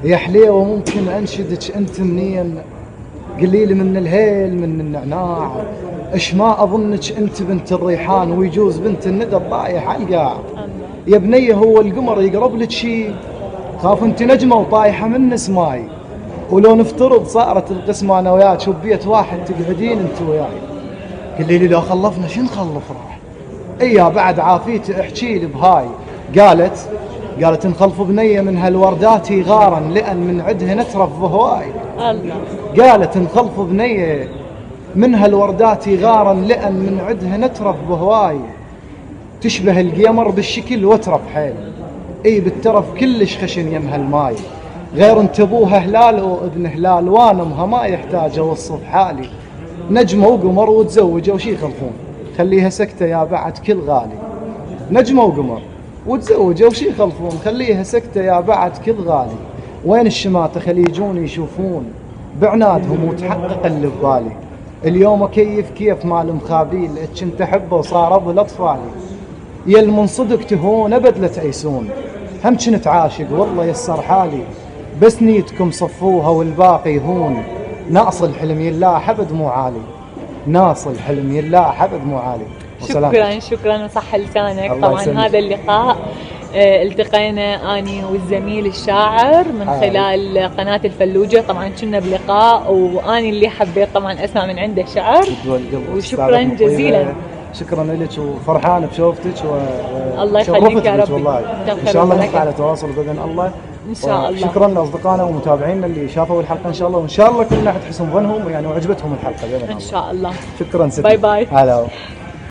يا حليوة ممكن أنشدك أنت منين؟ قليل من الهيل من النعناع. إش ما أظنك أنت بنت الريحان، ويجوز بنت الندى الضايح عالقاع. يا بنية هو القمر يقرب لك شي؟ خاف أنت نجمة وطايحة من سماي. ولو نفترض صارت القسمة أنا وياك وبيت واحد تقعدين أنت وياي، قلي لي لو خلفنا شو نخلف راح؟ إيا بعد عافيتي احكي لي بهاي. قالت نخلف بنية من هالوردات غارا، لأن من عدها نترف بهواي. الله. قالت نخلف بنية من هالوردات غارا، لأن من عدها نترف بهواي. تشبه القمر بالشكل وترف حيل، اي بالترف كلش خشن يم هالماي. غير انت ابوها هلال وابن هلال، وانمها ما يحتاج اوصف حالي. نجمة وقمر وتزوجوا وشي يخلفون؟ خليها سكتة يا بعد كل غالي. نجمة وقمر وتزوجوا وشي يخلفون؟ خليها سكتة يا بعد كل غالي. وين الشماتة خلي يجون يشوفون بعنادهم وتحقق اللي ببالي. اليوم كيف مال مخابيل كنت احبه وصار ابو الاطفال. يا المن صدق تهون ابد لا تعيسون، هم كنت عاشق والله يسر حالي. بس نيتكم صفوها والباقي هون. ناصل الحلم يلاح ابد مو عالي، ناصل الحلم يلاح ابد مو عالي. شكرا وصح لسانك. طبعا هذا اللقاء التقينا اني والزميل الشاعر من خلال قناة الفلوجة. طبعا كنا بلقاء واني اللي حبيت طبعا اسمع من عنده شعر. وشكرا جزيلا. شكرا لك وفرحان بشوفتك الله يخليك يا ربي. والله ان شاء الله نبقى على تواصل باذن الله ان شاء الله. شكرا لاصدقائنا ومتابعينا اللي شافوا الحلقه ان شاء الله، وان شاء الله كل احد حسن ظنهم يعني وعجبتهم الحلقه باذن الله ان شاء الله. شكرا ستي. باي باي. هلا.